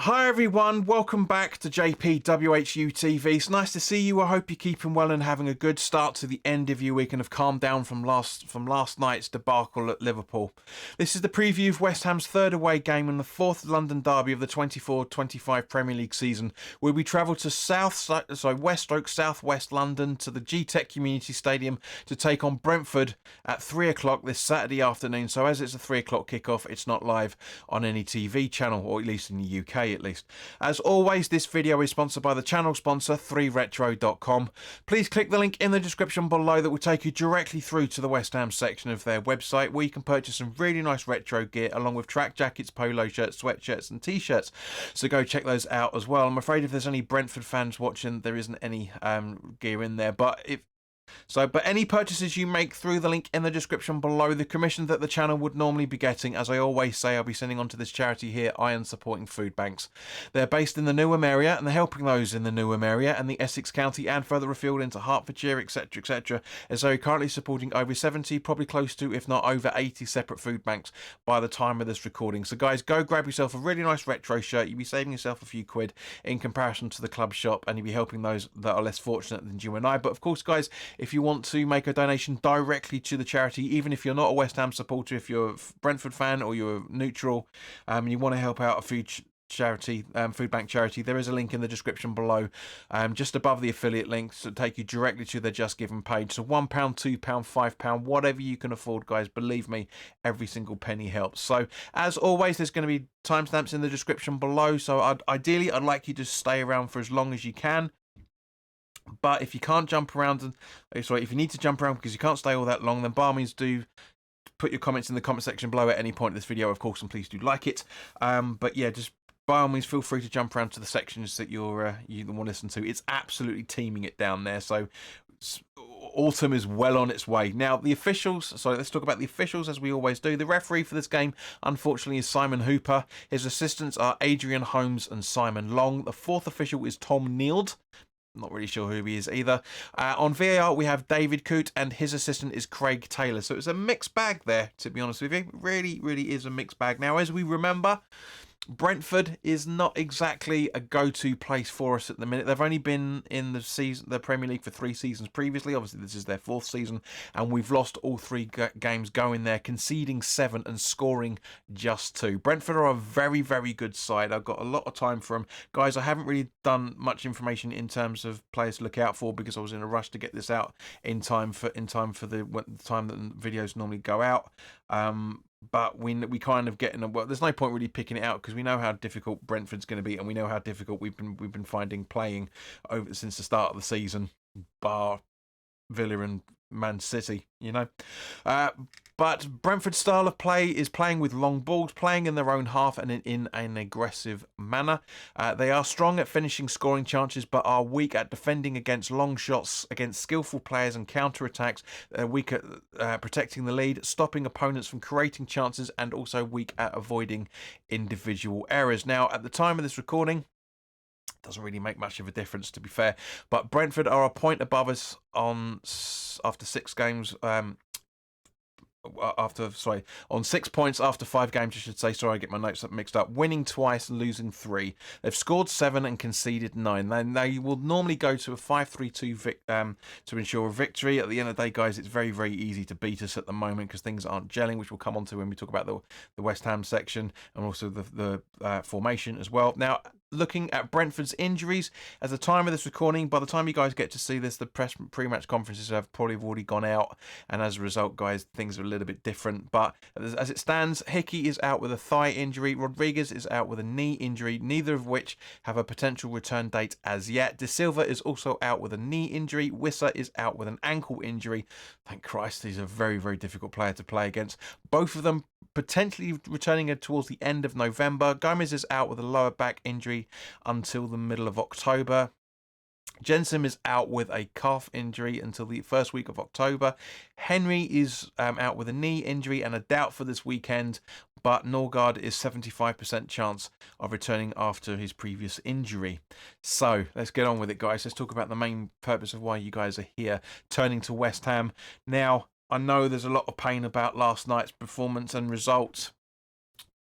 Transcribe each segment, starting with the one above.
Hi everyone, welcome back to WHU TV. It's nice to see you. I hope you're keeping well and having a good start to the end of your week and have calmed down from last night's debacle at Liverpool. This is the preview of West Ham's third away game in the fourth London derby of the 24-25 Premier League season, where we travel to West Oak, southwest London, to the G-Tech Community Stadium to take on Brentford at 3 o'clock this Saturday afternoon. So as it's a 3 o'clock kickoff, it's not live on any TV channel, or at least in the UK at least. As always, this video is sponsored by the channel sponsor 3retro.com. Please click the link in the description below that will take you directly through to the West Ham section of their website, where you can purchase some really nice retro gear along with track jackets, polo shirts, sweatshirts and t-shirts. So go check those out as well. I'm afraid if there's any Brentford fans watching, there isn't any gear in there, but any purchases you make through the link in the description below, the commission that the channel would normally be getting, as I always say, I'll be sending on to this charity here, Iron Supporting Food Banks. They're based in the Newham area, and they're helping those in the Newham area and the Essex County and further afield into Hertfordshire, etc, etc, as they're currently supporting over 70, probably close to, if not over 80 separate food banks by the time of this recording. So guys, go grab yourself a really nice retro shirt. You'll be saving yourself a few quid in comparison to the club shop, and you'll be helping those that are less fortunate than you and I. But of course, guys, if you want to make a donation directly to the charity, even if you're not a West Ham supporter, if you're a Brentford fan or you're neutral, and you want to help out a food bank charity, there is a link in the description below, just above the affiliate links, to take you directly to their Just Given page. So £1, £2, £5, whatever you can afford, guys. Believe me, every single penny helps. So as always, there's going to be timestamps in the description below. So ideally, I'd like you to stay around for as long as you can. But if you can't jump around, if you need to jump around because you can't stay all that long, then by all means do put your comments in the comment section below at any point of this video, of course, and please do like it. But yeah, just by all means feel free to jump around to the sections that you want to listen to. It's absolutely teeming it down there, so autumn is well on its way. Now, the officials, so let's talk about the officials as we always do. The referee for this game, unfortunately, is Simon Hooper. His assistants are Adrian Holmes and Simon Long. The fourth official is Tom Neild. Not really sure who he is either. On VAR, we have David Coote, and his assistant is Craig Taylor. So it's a mixed bag there, to be honest with you. Really, really is a mixed bag. Now, as we remember, Brentford is not exactly a go-to place for us at the minute. They've only been in the Premier League for 3 seasons previously. Obviously, this is their 4th season, and we've lost all 3 games going there, conceding 7 and scoring just 2. Brentford are a very, very good side. I've got a lot of time for them. Guys, I haven't really done much information in terms of players to look out for because I was in a rush to get this out in time for the time that the videos normally go out. But we kind of get in there's no point really picking it out because we know how difficult Brentford's going to be, and we know how difficult we've been finding playing over since the start of the season, bar Villa and Man City, you know. But Brentford's style of play is playing with long balls, playing in their own half and in an aggressive manner. They are strong at finishing scoring chances, but are weak at defending against long shots, against skillful players and counter-attacks. They're weak at protecting the lead, stopping opponents from creating chances, and also weak at avoiding individual errors. Now, at the time of this recording, doesn't really make much of a difference, to be fair, but Brentford are a point above us after 6 games. On 6 points after 5 games, I should say. Sorry, I get my notes mixed up. Winning twice and losing 3. They've scored 7 and conceded 9. They will normally go to a 5-3-2 to ensure a victory. At the end of the day, guys, it's very, very easy to beat us at the moment because things aren't gelling, which we'll come on to when we talk about the West Ham section and also the formation as well. Now, looking at Brentford's injuries, at the time of this recording, by the time you guys get to see this, the pre-match conferences have probably already gone out, and as a result, guys, things are a little bit different. But as it stands, Hickey is out with a thigh injury, Rodriguez is out with a knee injury, neither of which have a potential return date as yet. De Silva is also out with a knee injury, Wissa is out with an ankle injury. Thank Christ, he's a very, very difficult player to play against. Both of them potentially returning towards the end of November. Gomez is out with a lower back injury until the middle of October. Jensen is out with a calf injury until the first week of October. Henry is out with a knee injury and a doubt for this weekend, but Norgard is 75% chance of returning after his previous injury. So let's get on with it, guys. Let's talk about the main purpose of why you guys are here, turning to West Ham. Now, I know there's a lot of pain about last night's performance and results.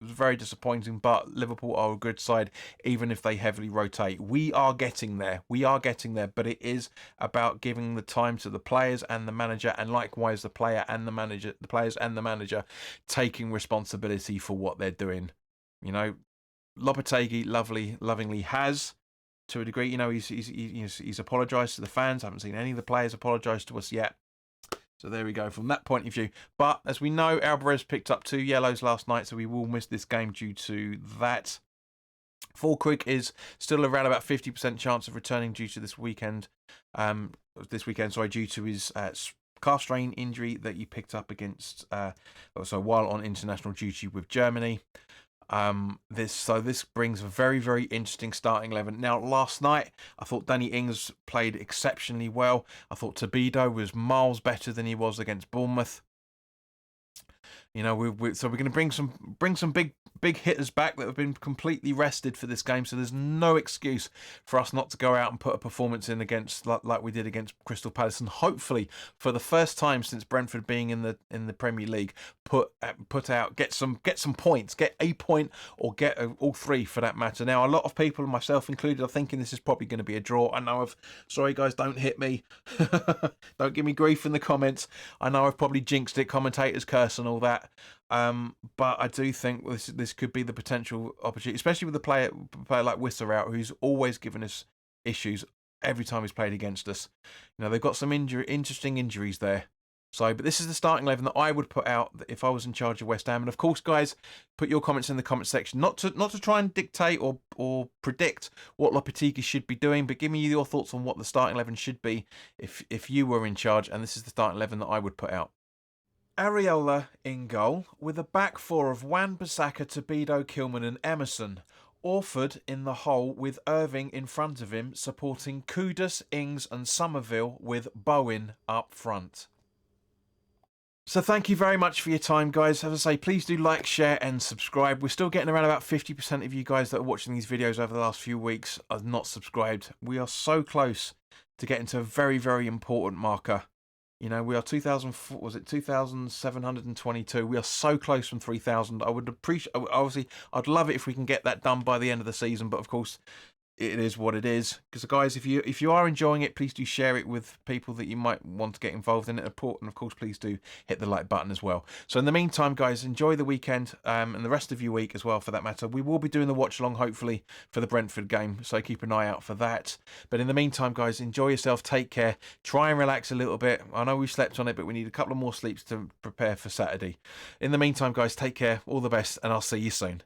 was very disappointing, but Liverpool are a good side, even if they heavily rotate. We are getting there. We are getting there, but it is about giving the time to the players and the manager, and likewise the player and the manager, the players and the manager taking responsibility for what they're doing. You know, Lopetegui lovingly has, to a degree. You know, he's apologised to the fans. I haven't seen any of the players apologise to us yet. So there we go from that point of view. But as we know, Alvarez picked up 2 yellows last night, so we will miss this game due to that. Fulkrug is still around about 50% chance of returning due to this weekend. Due to his calf strain injury that he picked up against, while on international duty with Germany. This brings a very interesting starting 11. Now, last night I thought Danny Ings played exceptionally well. I thought Tobido was miles better than he was against Bournemouth. You know, we're going to bring some big hitters back that have been completely rested for this game. So there's no excuse for us not to go out and put a performance in against like we did against Crystal Palace, and hopefully for the first time since Brentford being in the Premier League, get some points, get a point or get all 3 for that matter. Now, a lot of people, myself included, are thinking this is probably going to be a draw. I know sorry guys, don't hit me, don't give me grief in the comments. I know I've probably jinxed it, commentators curse and all that. But I do think this could be the potential opportunity, especially with a player like Wisser out, who's always given us issues every time he's played against us. You know, they've got some interesting injuries there. So, but this is the starting 11 that I would put out if I was in charge of West Ham. And of course, guys, put your comments in the comment section. Not to try and dictate or predict what Lopetegui should be doing, but give me your thoughts on what the starting 11 should be if you were in charge. And this is the starting 11 that I would put out. Areola in goal, with a back 4 of Wan-Bissaka, Tobido, Kilman and Emerson. Orford in the hole with Irving in front of him, supporting Kudus, Ings and Somerville, with Bowen up front. So thank you very much for your time, guys. As I say, please do like, share and subscribe. We're still getting around about 50% of you guys that are watching these videos over the last few weeks are not subscribed. We are so close to getting to a very important marker. You know, we are 2,722. We are so close from 3,000. I would appreciate, obviously, I'd love it if we can get that done by the end of the season. But of course, it is what it is. Because guys, if you are enjoying it, please do share it with people that you might want to get involved in it. And of course, please do hit the like button as well. So in the meantime, guys, enjoy the weekend and the rest of your week as well, for that matter. We will be doing the watch along, hopefully, for the Brentford game. So keep an eye out for that. But in the meantime, guys, enjoy yourself. Take care. Try and relax a little bit. I know we slept on it, but we need a couple of more sleeps to prepare for Saturday. In the meantime, guys, take care. All the best, and I'll see you soon.